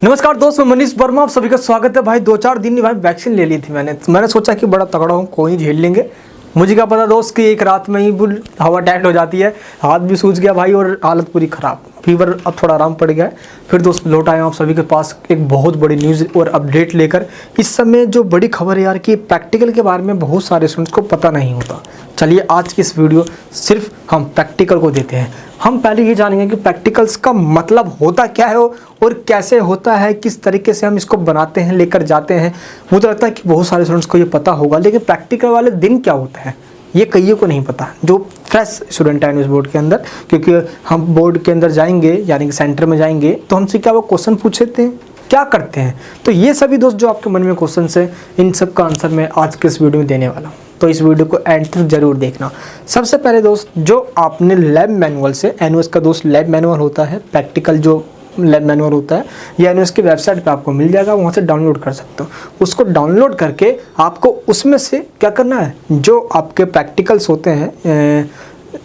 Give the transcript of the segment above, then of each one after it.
नमस्कार दोस्त, मैं मनीष वर्मा, आप सभी का स्वागत है। भाई 2-4 दिन भाई वैक्सीन ले ली थी मैंने सोचा कि बड़ा तगड़ा हूँ, कोई नहीं, झेल लेंगे। मुझे क्या पता दोस्त कि एक रात में ही हवा टाइट हो जाती है, हाथ भी सूज गया भाई और हालत पूरी ख़राब, फीवर। अब थोड़ा आराम पड़ गया है। फिर दोस्त लौट आए आप सभी के पास एक बहुत बड़ी न्यूज़ और अपडेट लेकर। इस समय जो बड़ी खबर है यार कि प्रैक्टिकल के बारे में बहुत सारे स्टूडेंट्स को पता नहीं होता। चलिए आज की इस वीडियो सिर्फ हम प्रैक्टिकल को देते हैं। हम पहले ये जानेंगे कि प्रैक्टिकल्स का मतलब होता क्या है और कैसे होता है, किस तरीके से हम इसको बनाते हैं, लेकर जाते हैं। मुझे लगता है कि बहुत सारे स्टूडेंट्स को ये पता होगा, लेकिन प्रैक्टिकल वाले दिन क्या होता है ये कईयों को नहीं पता, जो फ्रेश स्टूडेंट है इस बोर्ड के अंदर। क्योंकि हम बोर्ड के अंदर जाएंगे, यानी कि सेंटर में जाएंगे, तो हमसे क्या वो क्वेश्चन पूछते हैं, क्या करते हैं। तो ये सभी दोस्त जो आपके मन में क्वेश्चन है, इन सब का आंसर मैं आज के इस वीडियो में देने वाला हूँ। तो इस वीडियो को एंड तक जरूर देखना। सबसे पहले दोस्त, जो आपने लैब मैनुअल से, एनयूएस का दोस्त लैब मैनुअल होता है, प्रैक्टिकल जो लैब मैनुअल होता है, ये एनयूएस की वेबसाइट पे आपको मिल जाएगा, वहाँ से डाउनलोड कर सकते हो। उसको डाउनलोड करके आपको उसमें से क्या करना है, जो आपके प्रैक्टिकल्स होते हैं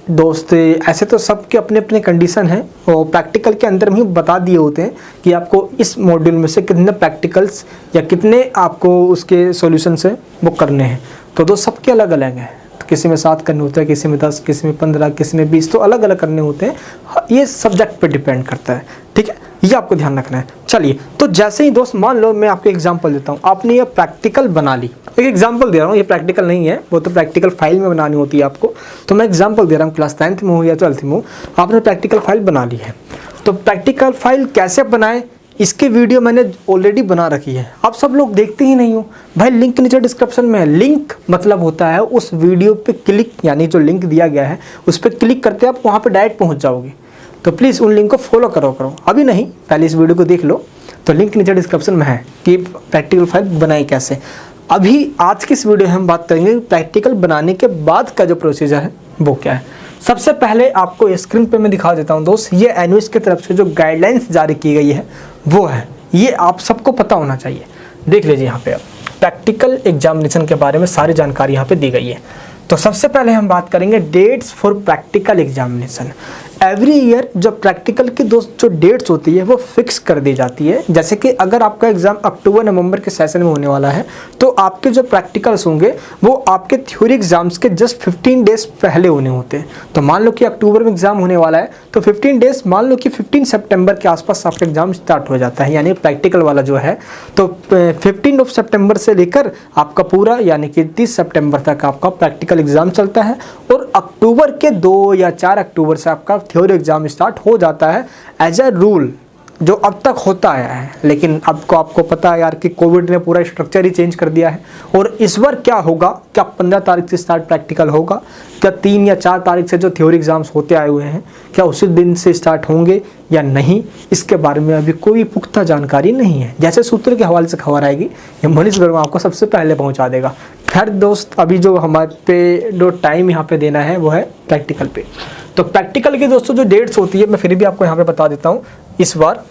दोस्त, ऐसे तो सबके अपने अपने कंडीशन हैं और प्रैक्टिकल के अंदर में ही बता दिए होते हैं कि आपको इस मॉड्यूल में से कितने प्रैक्टिकल्स या कितने आपको उसके सॉल्यूशन से वो करने हैं। तो दोस्त सबके अलग अलग हैं, तो किसी में 7 करने होते हैं, किसी में 10, किसी में 15, किसी में 20, तो अलग अलग करने होते हैं। ये सब्जेक्ट पे डिपेंड करता है, ठीक है, ये आपको ध्यान रखना है। चलिए, तो जैसे ही दोस्त मान लो मैं आपको एग्जांपल देता हूँ, आपने ये प्रैक्टिकल बना ली। एक एग्जांपल दे रहा हूँ, ये प्रैक्टिकल नहीं है, वो तो प्रैक्टिकल फाइल में बनानी होती है आपको। तो मैं एग्जांपल दे रहा हूँ, क्लास 9th में हो या 12th में हो, आपने प्रैक्टिकल फाइल बना ली है। तो प्रैक्टिकल फाइल कैसे बनाए, इसकी वीडियो मैंने ऑलरेडी बना रखी है, आप सब लोग देखते ही नहीं हो भाई। लिंक नीचे डिस्क्रिप्शन में है। लिंक मतलब होता है उस वीडियो पे क्लिक, यानी जो लिंक दिया गया है उस पर क्लिक करते आप वहाँ पे डायरेक्ट पहुँच जाओगे। तो प्लीज़ उन लिंक को फॉलो करो, अभी नहीं, पहले इस वीडियो को देख लो। तो लिंक नीचे डिस्क्रिप्शन में है कि प्रैक्टिकल फाइल बनाई कैसे। अभी आज की इस वीडियो में हम बात करेंगे प्रैक्टिकल बनाने के बाद का जो प्रोसीजर है वो क्या है। सबसे पहले आपको स्क्रीन पे मैं दिखा देता हूँ दोस्त, ये एनयूएस की तरफ से जो गाइडलाइंस जारी की गई है वो है, ये आप सबको पता होना चाहिए। देख लीजिए यहाँ पे प्रैक्टिकल एग्जामिनेशन के बारे में सारी जानकारी यहाँ पे दी गई है। तो सबसे पहले हम बात करेंगे dates for practical examination. Every year जब प्रैक्टिकल की दोस्त जो डेट्स होती है वो फिक्स कर दी जाती है। जैसे कि अगर आपका एग्जाम अक्टूबर-नवंबर के सेशन में होने वाला है, तो आपके जो प्रैक्टिकल्स होंगे वो आपके थ्योरी एग्जाम्स के जस्ट 15 डेज पहले होने होते हैं। तो मान लो कि अक्टूबर में एग्जाम होने वाला है, तो 15 डेज, मान लो कि 15 सितंबर के आसपास आपका एग्जाम स्टार्ट हो जाता है, यानी प्रैक्टिकल वाला जो है। तो 15 सितंबर से लेकर आपका पूरा, यानी कि 30 सितंबर तक आपका प्रैक्टिकल एग्जाम चलता है, और अक्टूबर के 2 या 4 अक्टूबर से आपका थ्योरी एग्जाम स्टार्ट हो जाता है, एज अ रूल जो अब तक होता आया है। लेकिन अब को आपको पता है यार कि कोविड ने पूरा स्ट्रक्चर ही चेंज कर दिया है। और इस बार क्या होगा, क्या 15 तारीख से स्टार्ट प्रैक्टिकल होगा, क्या 3 या 4 तारीख से जो थ्योरी एग्जाम्स होते आए हुए हैं क्या उसी दिन से स्टार्ट होंगे या नहीं, इसके बारे में अभी कोई पुख्ता जानकारी नहीं है। जैसे सूत्र के हवाले से खबर आएगी, ये मनीष वर्मा आपको सबसे पहले पहुँचा देगा। खैर दोस्त, अभी जो हमारे पे जो टाइम यहाँ पे देना है वो है प्रैक्टिकल पे। तो प्रैक्टिकल की दोस्तों जो डेट्स होती है, मैं फिर भी आपको यहाँ पे बता देता हूँ। इस बार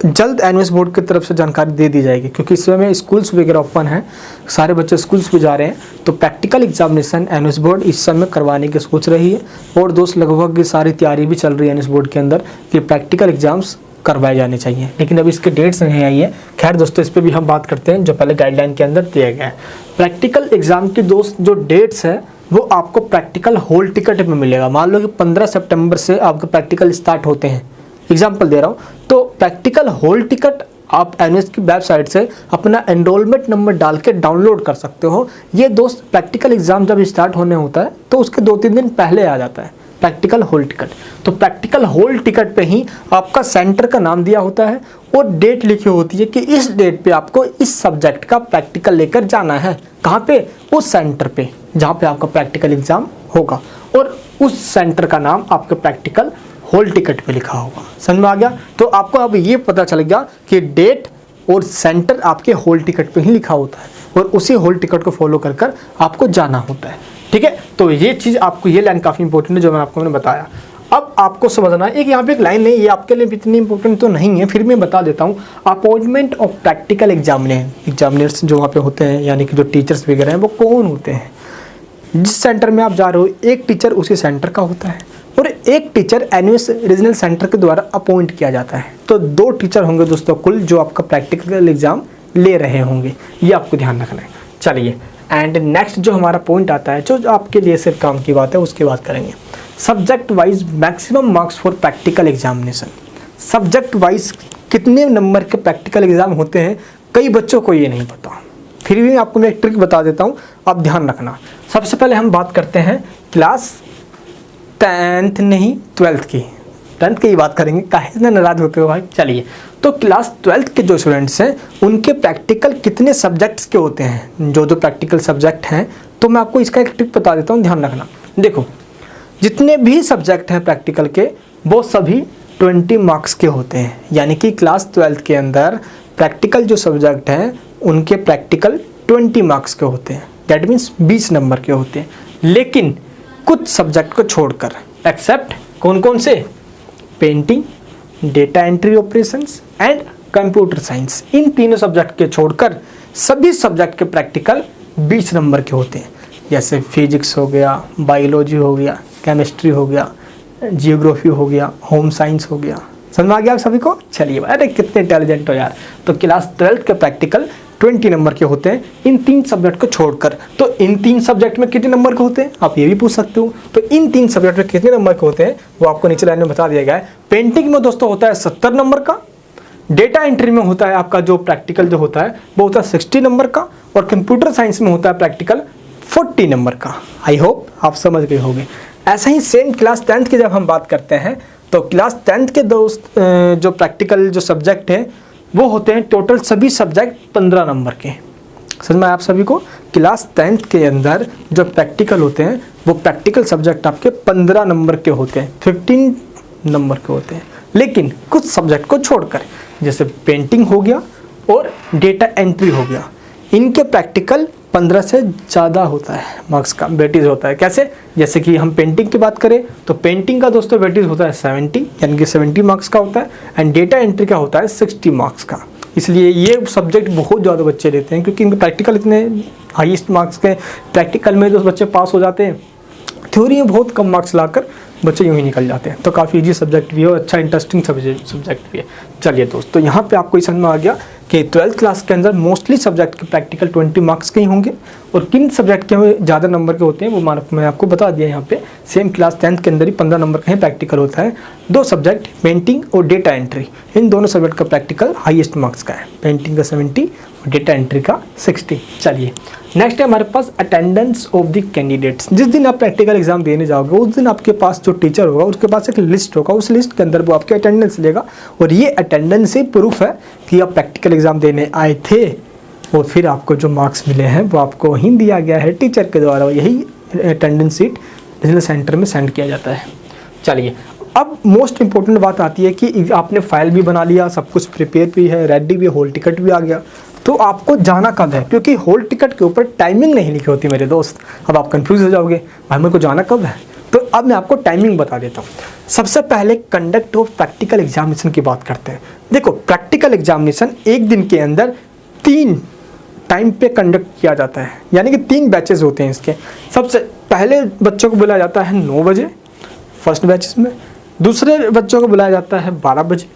जल्द एनयूएस बोर्ड की तरफ से जानकारी दे दी जाएगी, क्योंकि इस समय स्कूल्स वगैरह ओपन हैं, सारे बच्चे स्कूल्स पे जा रहे हैं। तो प्रैक्टिकल एग्जामिनेशन एनयूएस बोर्ड इस समय करवाने की सोच रही है। और दोस्त लगभग की सारी तैयारी भी चल रही है एनयूएस बोर्ड के अंदर कि प्रैक्टिकल एग्जाम्स करवाए जाने चाहिए, लेकिन अभी इसके डेट्स नहीं आई है। खैर दोस्तों, इस पर भी हम बात करते हैं जो पहले गाइडलाइन के अंदर दिया गया है। प्रैक्टिकल एग्जाम की दोस्त जो डेट्स है वो आपको प्रैक्टिकल हॉल टिकट में मिलेगा। मान लो कि 15 सितंबर से आपके प्रैक्टिकल स्टार्ट होते हैं, एग्जाम्पल दे रहा हूँ। तो प्रैक्टिकल हॉल टिकट आप एनयूएस की वेबसाइट से अपना एनरोलमेंट नंबर डाल के डाउनलोड कर सकते हो। ये दोस्त प्रैक्टिकल एग्जाम जब स्टार्ट होने होता है तो उसके 2-3 दिन पहले आ जाता है प्रैक्टिकल हॉल टिकट। तो प्रैक्टिकल हॉल टिकट पे ही आपका सेंटर का नाम दिया होता है और डेट लिखी होती है कि इस डेट पे आपको इस सब्जेक्ट का प्रैक्टिकल लेकर जाना है। कहाँ पे? उस सेंटर पे जहाँ पे आपका प्रैक्टिकल एग्जाम होगा, और उस सेंटर का नाम आपके प्रैक्टिकल हॉल टिकट पे लिखा होगा। समझ में आ गया? तो आपको अब ये पता चल गया कि डेट और सेंटर आपके हॉल टिकट पे ही लिखा होता है, और उसी हॉल टिकट को फॉलो कर कर आपको जाना होता है, ठीक है। तो ये चीज़ आपको, ये लाइन काफ़ी इंपॉर्टेंट है जो मैंने बताया। अब आपको समझना है, एक यहाँ पे एक लाइन नहीं, ये आपके लिए इतनी इंपॉर्टेंट तो नहीं है, फिर मैं बता देता हूँ। अपॉइंटमेंट ऑफ प्रैक्टिकल एग्जामिनर्स जो वहाँ पे होते हैं, यानी कि जो टीचर्स वगैरह हैं, वो कौन होते हैं? जिस सेंटर में आप जा रहे हो एक टीचर उसी सेंटर का होता है। और एक टीचर एनयूएस रीजनल सेंटर के द्वारा अपॉइंट किया जाता है। तो 2 टीचर होंगे दोस्तों कुल जो आपका प्रैक्टिकल एग्जाम ले रहे होंगे, ये आपको ध्यान रखना है। चलिए एंड नेक्स्ट जो हमारा पॉइंट आता है, जो आपके लिए सिर्फ काम की बात है, उसकी बात करेंगे। Subject wise maximum marks for practical examination. Subject wise कितने नंबर के प्रैक्टिकल एग्जाम होते हैं, कई बच्चों को ये नहीं पता। फिर भी आपको मैं एक ट्रिक बता देता हूँ, आप ध्यान रखना। सबसे पहले हम बात करते हैं क्लास 10th नहीं 12th की। 10th की ही बात करेंगे, काहे इतना नाराज होते हो भाई। चलिए, तो क्लास 12th के जो स्टूडेंट्स हैं उनके प्रैक्टिकल कितने सब्जेक्ट्स के होते हैं, जो प्रैक्टिकल सब्जेक्ट हैं, तो मैं आपको इसका एक ट्रिक बता देता हूँ, ध्यान रखना। देखो, जितने भी सब्जेक्ट हैं प्रैक्टिकल के वो सभी 20 मार्क्स के होते हैं। यानी कि क्लास 12th के अंदर प्रैक्टिकल जो सब्जेक्ट हैं उनके प्रैक्टिकल 20 मार्क्स के होते हैं, दैट मीन्स 20 नंबर के होते हैं। लेकिन कुछ सब्जेक्ट को छोड़कर, एक्सेप्ट कौन कौन से, painting, data entry operations and computer science, इन तीनों सब्जेक्ट के छोड़कर सभी सब्जेक्ट के प्रैक्टिकल 20 नंबर के होते हैं। जैसे फिजिक्स हो गया, बायोलॉजी हो गया, केमिस्ट्री हो गया, जियोग्राफी हो गया, होम साइंस हो गया। समझ में आ गया आप सभी को? चलिए, अरे कितने इंटेलिजेंट हो यार। तो क्लास 12th के प्रैक्टिकल 20 नंबर के होते हैं इन 3 सब्जेक्ट को छोड़कर। तो इन 3 सब्जेक्ट में कितने नंबर के होते हैं, आप ये भी पूछ सकते हो। तो इन 3 सब्जेक्ट में कितने नंबर के होते हैं वो आपको नीचे लाइन में बता दिया गया है। पेंटिंग में दोस्तों होता है 70 नंबर का, डेटा एंट्री में होता है आपका जो प्रैक्टिकल जो होता है वो होता है 60 नंबर का, और कंप्यूटर साइंस में होता है प्रैक्टिकल 40 नंबर का। आई होप आप समझ गए होंगे। ऐसा ही सेम क्लास 10th की जब हम बात करते हैं तो क्लास 10th के दोस्त जो प्रैक्टिकल जो सब्जेक्ट हैं वो होते हैं टोटल सभी सब्जेक्ट 15 नंबर के। समझ में आप सभी को? क्लास 10th के अंदर जो प्रैक्टिकल होते हैं वो प्रैक्टिकल सब्जेक्ट आपके 15 नंबर के होते हैं, 15 नंबर के होते हैं। लेकिन कुछ सब्जेक्ट को छोड़कर, जैसे पेंटिंग हो गया और डेटा एंट्री हो गया, इनके प्रैक्टिकल 15 से ज़्यादा होता है मार्क्स का वेटेज होता है। कैसे? जैसे कि हम पेंटिंग की बात करें तो पेंटिंग का दोस्तों वेटेज होता है 70, यानी कि 70 मार्क्स का होता है, एंड डेटा एंट्री का होता है 60 मार्क्स का। इसलिए ये सब्जेक्ट बहुत ज़्यादा बच्चे लेते हैं, क्योंकि इनके प्रैक्टिकल इतने हाईएस्ट मार्क्स के प्रैक्टिकल में जो बच्चे पास हो जाते हैं, थ्योरी में बहुत कम मार्क्स लाकर बच्चे यूँ ही निकल जाते हैं। तो काफ़ी इजी सब्जेक्ट भी है और अच्छा इंटरेस्टिंग सब्जेक्ट भी है। चलिए दोस्तों, यहाँ पे आपको समझ में आ गया कि 12th क्लास के अंदर मोस्टली सब्जेक्ट के प्रैक्टिकल 20 मार्क्स के ही होंगे, और किन सब्जेक्ट के ज़्यादा नंबर के होते हैं वो मैं आपको बता दिया यहाँ पे। सेम क्लास 10th के अंदर ही 15 नंबर का ही प्रैक्टिकल होता है। 2 सब्जेक्ट पेंटिंग और डेटा एंट्री, इन दोनों सब्जेक्ट का प्रैक्टिकल हाईएस्ट मार्क्स का है, पेंटिंग का 70 और डेटा एंट्री का 60। चलिए नेक्स्ट है हमारे पास अटेंडेंस ऑफ द कैंडिडेट्स। जिस दिन आप प्रैक्टिकल एग्जाम देने जाओगे उस दिन आपके पास जो टीचर होगा उसके पास एक लिस्ट होगा, उस लिस्ट के अंदर वो आपके अटेंडेंस लेगा, और ये अटेंडेंस ही प्रूफ है कि आप प्रैक्टिकल एग्जाम देने आए थे, और फिर आपको जो मार्क्स मिले हैं वो आपको वहीं दिया गया है टीचर के द्वारा। यही अटेंडेंस शीट रीजनल सेंटर में सेंड किया जाता है। चलिए, अब मोस्ट इंपॉर्टेंट बात आती है कि आपने फाइल भी बना लिया, सब कुछ प्रिपेयर भी है, रेडी भी है, हॉल टिकट भी आ गया, तो आपको जाना कब है? क्योंकि हॉल टिकट के ऊपर टाइमिंग नहीं लिखी होती मेरे दोस्त। अब आप कंफ्यूज हो जाओगे, भाई मेरे को जाना कब है? तो अब मैं आपको टाइमिंग बता देता हूँ। सबसे पहले कंडक्ट ऑफ प्रैक्टिकल एग्जामिनेशन की बात करते हैं। देखो, प्रैक्टिकल एग्जामिनेशन एक दिन के अंदर 3 टाइम पे कंडक्ट किया जाता है, यानी कि 3 बैचेस होते हैं इसके। सबसे पहले बच्चों को बुलाया जाता है 9 बजे फर्स्ट बैचेस में, दूसरे बच्चों को बुलाया जाता है 12 बजे,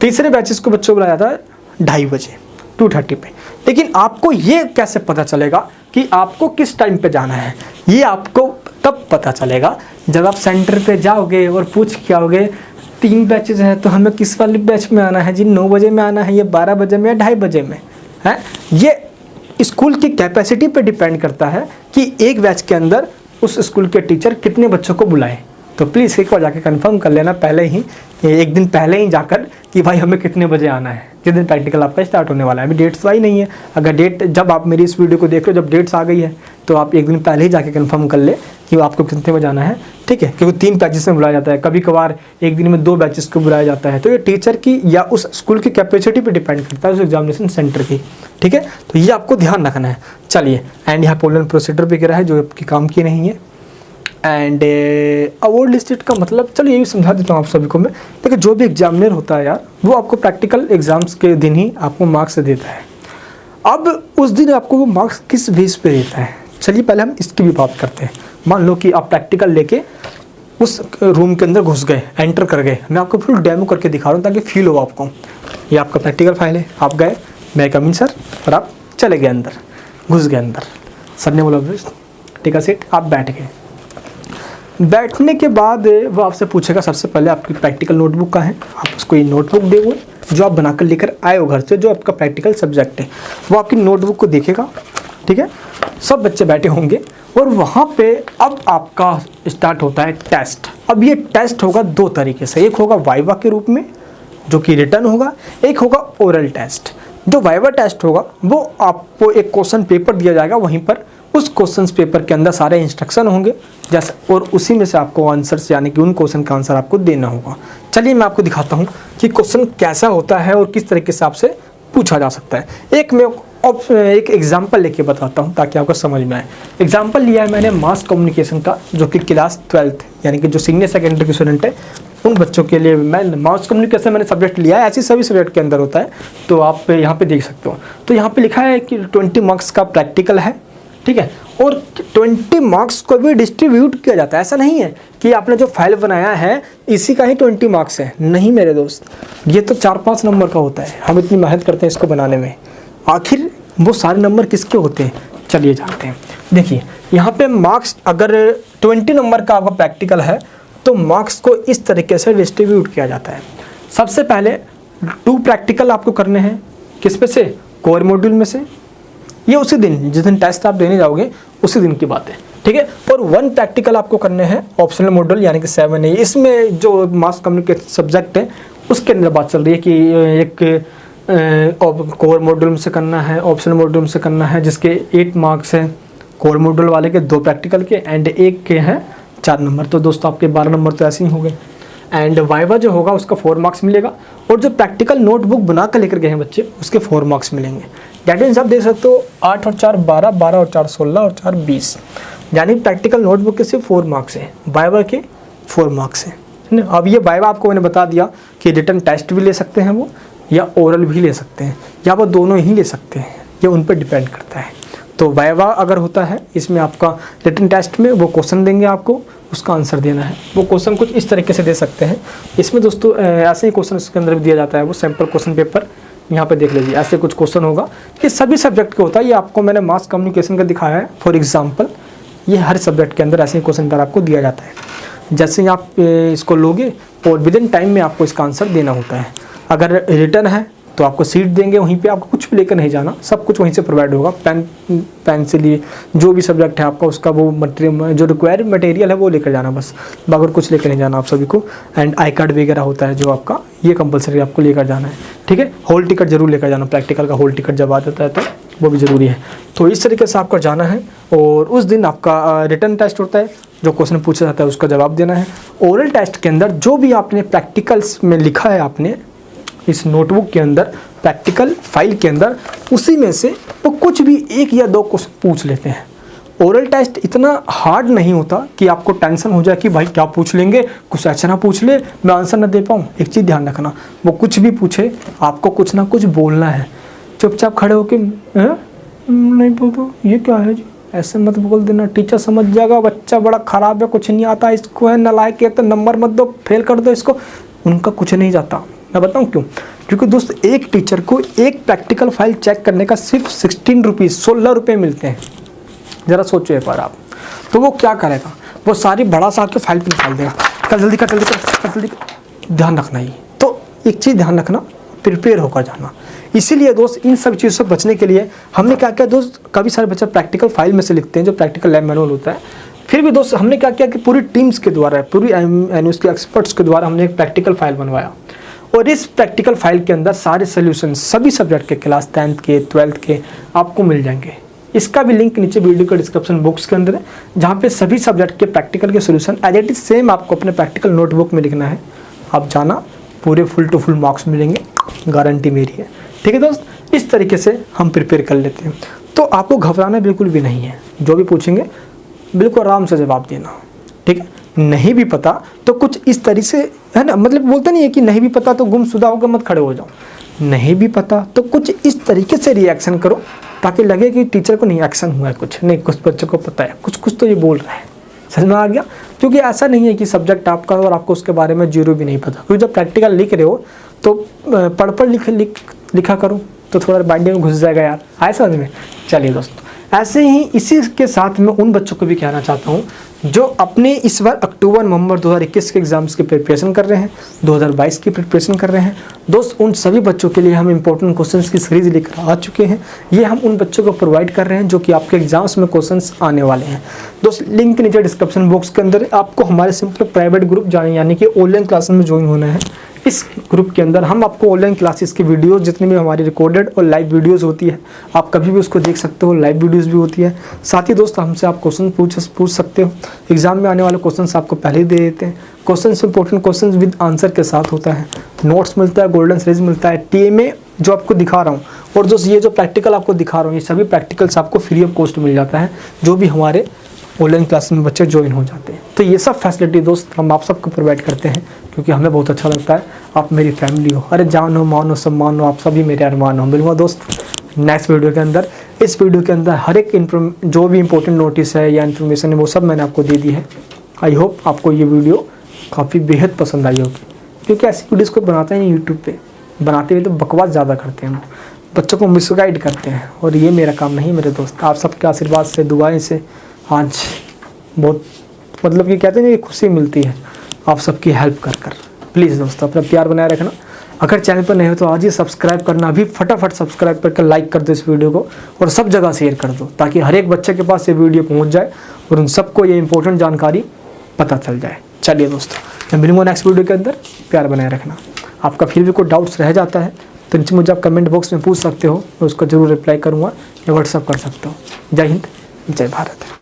तीसरे बैचेस को बच्चों को बुलाया जाता है 2:30 बजे 2:30 पे। लेकिन आपको ये कैसे पता चलेगा कि आपको किस टाइम पे जाना है? ये आपको तब पता चलेगा जब आप सेंटर पे जाओगे और पूछ के आओगे 3 बैचेस हैं तो हमें किस वाले बैच में आना है जी, 9 बजे में आना है या 12 बजे में या 2:30 बजे में है। ये स्कूल की कैपेसिटी पे डिपेंड करता है कि एक बैच के अंदर उस स्कूल के टीचर कितने बच्चों को बुलाएं। तो प्लीज़ एक बार जाके कंफर्म कर लेना पहले ही, एक दिन पहले ही जाकर कि भाई हमें कितने बजे आना है, जिस दिन प्रैक्टिकल आपका स्टार्ट होने वाला है। अभी डेट्स आई नहीं है, अगर डेट जब आप मेरी इस वीडियो को देख रहे हो जब डेट्स आ गई है तो आप एक दिन पहले ही जाके कंफर्म कर ले कि आपको कितने बजे आना है, ठीक है? क्योंकि 3 बैचेस में बुलाया जाता है, कभी कभार एक दिन में 2 बैचेस को बुलाया जाता है। तो ये टीचर की या उस स्कूल की कैपेसिटी पर डिपेंड करता है, उस एग्जामिनेशन सेंटर की, ठीक है? तो ये आपको ध्यान रखना है। चलिए, एंड यहाँ पोलन प्रोसीडर वगैरह है जो आपके काम की नहीं है। एंड अवार्ड लिस्टेड का मतलब, चलो ये भी समझा देता हूँ आप सभी को मैं। देखिए, जो भी एग्जामिनर होता है यार वो आपको प्रैक्टिकल एग्जाम्स के दिन ही आपको मार्क्स देता है। अब उस दिन आपको वो मार्क्स किस बेस पे देता है, चलिए पहले हम इसकी भी बात करते हैं। मान लो कि आप प्रैक्टिकल लेके उस रूम के अंदर घुस गए, एंटर कर गए। मैं आपको फुल डेमो करके दिखा रहा हूँ ताकि फील हो आपको। ये आपका प्रैक्टिकल फाइल है, आप गए, मैं कम इन सर, और आप चले गए अंदर, घुस गए अंदर। सर ने बोला टेक अ सीट, आप बैठ गए। बैठने के बाद वो आपसे पूछेगा सबसे पहले आपकी प्रैक्टिकल नोटबुक कहाँ है। आप उसको ये नोटबुक देंगे जो आप बनाकर लेकर आए हो घर से, जो आपका प्रैक्टिकल सब्जेक्ट है, वो आपकी नोटबुक को देखेगा। ठीक है, सब बच्चे बैठे होंगे और वहाँ पे अब आपका स्टार्ट होता है टेस्ट। अब ये टेस्ट होगा दो तरीके से, एक होगा वाइवा के रूप में जो कि रिटर्न होगा, एक होगा ओरल टेस्ट। जो वाइवा टेस्ट होगा वो आपको एक क्वेश्चन पेपर दिया जाएगा, वहीं पर उस क्वेश्चन पेपर के अंदर सारे इंस्ट्रक्शन होंगे जैसे, और उसी में से आपको आंसर्स यानी कि उन क्वेश्चन का आंसर आपको देना होगा। चलिए मैं आपको दिखाता हूँ कि क्वेश्चन कैसा होता है और किस तरीके से आपसे पूछा जा सकता है। एक एग्जाम्पल लेके बताता हूँ ताकि आपको समझ में आए। एग्जाम्पल लिया है मैंने मास कम्युनिकेशन का, जो कि क्लास 12th यानी कि जो सीनियर सेकेंडरी के स्टूडेंट है उन बच्चों के लिए मैं मास कम्युनिकेशन मैंने सब्जेक्ट लिया है। ऐसे सभी सब्जेक्ट के अंदर होता है, तो आप यहाँ पे देख सकते हो। तो यहाँ पे लिखा है कि 20 मार्क्स का प्रैक्टिकल है, ठीक है, और 20 मार्क्स को भी डिस्ट्रीब्यूट किया जाता है। ऐसा नहीं है कि आपने जो फाइल बनाया है इसी का ही 20 मार्क्स है, नहीं मेरे दोस्त, ये तो 4-5 नंबर का होता है। हम इतनी मेहनत करते हैं इसको बनाने में, आखिर वो सारे नंबर किसके होते हैं, चलिए जानते हैं। देखिए यहाँ पे मार्क्स अगर 20 नंबर का आपका प्रैक्टिकल है तो मार्क्स को इस तरीके से डिस्ट्रीब्यूट किया जाता है। सबसे पहले 2 प्रैक्टिकल आपको करने हैं, किस पे से, कोर मॉड्यूल में से। ये उसी दिन जिस दिन टेस्ट आप देने जाओगे उसी दिन की बात है, ठीक है। और 1 प्रैक्टिकल आपको करने हैं ऑप्शनल मॉड्यूल यानी कि 7A। इसमें जो मास कम्युनिकेशन सब्जेक्ट है उसके अंदर बात चल रही है कि एक कोर मॉड्यूल से करना है, ऑप्शनल मॉड्यूल से करना है, जिसके 8 मार्क्स हैं, कोर मॉड्यूल वाले के 2 प्रैक्टिकल के एंड 1 के हैं 4 नंबर। तो दोस्तों आपके 12 नंबर तो ऐसे ही हो गए। एंड वाइवा जो होगा उसका 4 मार्क्स मिलेगा, और जो प्रैक्टिकल नोटबुक बना कर लेकर गए हैं बच्चे उसके 4 मार्क्स मिलेंगे। गाइडेंस आप देख सकते हो 8 और 4 12, 12 और 4 16 और 4 20, यानी प्रैक्टिकल नोटबुक के सिर्फ 4 मार्क्स हैं, वाइवा के 4 मार्क्स हैं। अब ये वाइवा आपको मैंने बता दिया कि रिटन टेस्ट भी ले सकते हैं वो, या ओरल भी ले सकते हैं, या वो दोनों ही ले सकते हैं, ये उन पर डिपेंड करता है। तो वाइवा अगर होता है इसमें आपका रिटन टेस्ट में वो क्वेश्चन देंगे आपको, उसका आंसर देना है। वो क्वेश्चन कुछ इस तरीके से दे सकते हैं। इसमें दोस्तों ऐसे ही क्वेश्चन इसके अंदर भी दिया जाता है, वो सैम्पल क्वेश्चन पेपर यहाँ पे देख लीजिए, ऐसे कुछ क्वेश्चन होगा। ये सभी सब्जेक्ट का होता है, ये आपको मैंने मास कम्युनिकेशन का दिखाया है फॉर एग्जाम्पल। ये हर सब्जेक्ट के अंदर ऐसे ही क्वेश्चन पेपर आपको दिया जाता है। जैसे ही आप इसको लोगे और विद इन टाइम में आपको इसका आंसर देना होता है। अगर रिटर्न है तो आपको सीट देंगे, वहीं पे आपको कुछ भी लेकर नहीं जाना, सब कुछ वहीं से प्रोवाइड होगा। पेंसिल जो भी सब्जेक्ट है आपका उसका वो मटेरियल, जो रिक्वायर्ड मटेरियल है वो लेकर जाना बस, बाकी कुछ लेकर नहीं जाना आप सभी को। एंड आई कार्ड वगैरह होता है जो आपका, ये कंपलसरी आपको लेकर जाना है, ठीक है। हॉल टिकट जरूर लेकर जाना, प्रैक्टिकल का हॉल टिकट जब आ जाता है तो वो भी ज़रूरी है। तो इस तरीके से आपको जाना है, और उस दिन आपका रिटर्न टेस्ट होता है, जो क्वेश्चन पूछा जाता है उसका जवाब देना है। ओरल टेस्ट के अंदर जो भी आपने प्रैक्टिकल्स में लिखा है आपने इस नोटबुक के अंदर, प्रैक्टिकल फाइल के अंदर, उसी में से वो कुछ भी 1 या 2 क्वेश्चन पूछ लेते हैं। ओरल टेस्ट इतना हार्ड नहीं होता कि आपको टेंशन हो जाए कि भाई क्या पूछ लेंगे, कुछ अच्छा ना पूछ ले, मैं आंसर ना दे पाऊँ। एक चीज़ ध्यान रखना, वो कुछ भी पूछे आपको कुछ ना कुछ बोलना है। चुपचाप खड़े होके नहीं बोलते ये क्या है जी, ऐसे मत बोल देना, टीचर समझ जाएगा बच्चा बड़ा ख़राब है, कुछ नहीं आता इसको, है नालायक है, तो नंबर मत दो, फेल कर दो इसको। उनका कुछ नहीं जाता। मैं बताऊँ क्यों? क्योंकि दोस्त एक टीचर को एक प्रैक्टिकल फाइल चेक करने का सिर्फ 16 रुपीज़ 16 रुपये मिलते हैं। ज़रा सोचो एक बार आप। तो वो क्या करेगा, वो सारी बड़ा सा के फाइल पे निकाल देगा, कर जल्दी कर जल्दी कर जल्दी कर। ध्यान रखना ही। तो एक चीज़ ध्यान रखना, प्रिपेयर होकर जाना। इसीलिए दोस्त इन सब चीज़ों से बचने के लिए हमने क्या किया दोस्त, कभी सारे बच्चे प्रैक्टिकल फाइल में से लिखते हैं जो प्रैक्टिकल लैब मैनुअल होता है। फिर भी दोस्त हमने क्या किया कि पूरी टीम्स के द्वारा, पूरी उसके एक्सपर्ट्स के द्वारा हमने एक प्रैक्टिकल फाइल बनवाया, और इस प्रैक्टिकल फाइल के अंदर सारे सोल्यूशन सभी सब्जेक्ट के, क्लास 10th के 12th के आपको मिल जाएंगे। इसका भी लिंक नीचे वीडियो के डिस्क्रिप्शन बॉक्स के अंदर है, जहाँ पे सभी सब्जेक्ट के प्रैक्टिकल के solution as it is same आपको अपने प्रैक्टिकल नोटबुक में लिखना है। आप जाना, पूरे फुल टू फुल मार्क्स मिलेंगे, गारंटी मेरी है। ठीक है दोस्त, इस तरीके से हम प्रिपेयर कर लेते हैं। तो आपको घबराना बिल्कुल भी नहीं है, जो भी पूछेंगे बिल्कुल आराम से जवाब देना, ठीक है। नहीं भी पता तो कुछ इस तरीके से, है ना, मतलब बोलते नहीं है कि नहीं भी पता तो गुमशुदा होकर मत खड़े हो जाओ। नहीं भी पता तो कुछ इस तरीके से रिएक्शन करो ताकि लगे कि टीचर को नहीं एक्शन हुआ है, कुछ नहीं, कुछ बच्चों को पता है, कुछ तो ये बोल रहा है। समझ में आ गया? क्योंकि ऐसा नहीं है कि सब्जेक्ट आपका हो और आपको उसके बारे में जीरो भी नहीं पता, क्योंकि जब प्रैक्टिकल लिख रहे हो तो पढ़ लिखा करो तो थोड़ा माइंड में घुस जाएगा यार, आए समझ में। चलिए दोस्तों, ऐसे ही इसी के साथ मैं उन बच्चों को भी कहना चाहता हूँ जो अपने इस बार अक्टूबर नवंबर 2021 के एग्ज़ाम्स की प्रिपरेशन कर रहे हैं, 2022 की प्रिपरेशन कर रहे हैं। दोस्त, उन सभी बच्चों के लिए हम इंपॉर्टेंट क्वेश्चंस की सीरीज़ लेकर आ चुके हैं। ये हम उन बच्चों को प्रोवाइड कर रहे हैं जो कि आपके एग्जाम्स में क्वेश्चंस आने वाले हैं। दोस्त, लिंक नीचे डिस्क्रिप्शन बॉक्स के अंदर आपको हमारे सिंपल प्राइवेट ग्रुप जाने यानी कि ऑनलाइन क्लासेस में ज्वाइन होना है। इस ग्रुप के अंदर हम आपको ऑनलाइन क्लासेस की वीडियोस जितनी भी हमारी रिकॉर्डेड और लाइव वीडियोस होती है, आप कभी भी उसको देख सकते हो, लाइव वीडियोस भी होती है। साथ ही दोस्त, हमसे आप क्वेश्चन पूछ सकते हो। एग्जाम में आने वाले क्वेश्चंस आपको पहले ही दे देते हैं। Questions important questions with answer के साथ होता है। नोट्स मिलता है, गोल्डन सीरीज मिलता है, टीएमए जो आपको दिखा रहा हूँ, और दोस्त ये जो प्रैक्टिकल आपको दिखा रहा हूँ, ये सभी प्रैक्टिकल्स आपको फ्री ऑफ कॉस्ट मिल जाता है जो भी हमारे ऑनलाइन क्लास में बच्चे ज्वाइन हो जाते हैं। तो ये सब फैसिलिटी दोस्त हम आप सबको प्रोवाइड करते हैं, क्योंकि हमें बहुत अच्छा लगता है आप मेरी फैमिली हो। अरे जान हो, मान हो, सम्मान हो, आप सभी मेरे अरमान हो। मिलूंगा दोस्त नेक्स्ट वीडियो के अंदर। इस वीडियो के अंदर हर एक जो भी इंपॉर्टेंट नोटिस है या इन्फॉर्मेशन है वो सब मैंने आपको दे दी है। आई होप आपको ये वीडियो काफ़ी बेहद पसंद आई होगी, क्योंकि ऐसी वीडियोज़ को बनाते हैं यूट्यूब पे, बनाते हुए तो बकवास ज़्यादा करते हैं, बच्चों को मिसगाइड करते हैं, और ये मेरा काम नहीं मेरे दोस्त। आप सबके आशीर्वाद से, दुआएं से आज बहुत मतलब कि कहते हैं कि खुशी मिलती है आप सबकी हेल्प कर। प्लीज़ दोस्तों, अपना प्यार बनाए रखना। अगर चैनल पर नहीं हो तो आज ही सब्सक्राइब करना, अभी फटाफट सब्सक्राइब करके लाइक कर दो इस वीडियो को, और सब जगह शेयर कर दो, ताकि हर एक बच्चे के पास ये वीडियो पहुंच जाए और उन सबको ये इंपॉर्टेंट जानकारी पता चल जाए। चलिए दोस्तों, मैं मिलूंगा नेक्स्ट वीडियो के अंदर। प्यार बनाए रखना। आपका फिर भी कोई डाउट्स रह जाता है तो नीचे मुझे आप कमेंट बॉक्स में पूछ सकते हो, मैं उसका ज़रूर रिप्लाई करूँगा या व्हाट्सअप कर सकते हो। जय हिंद, जय भारत।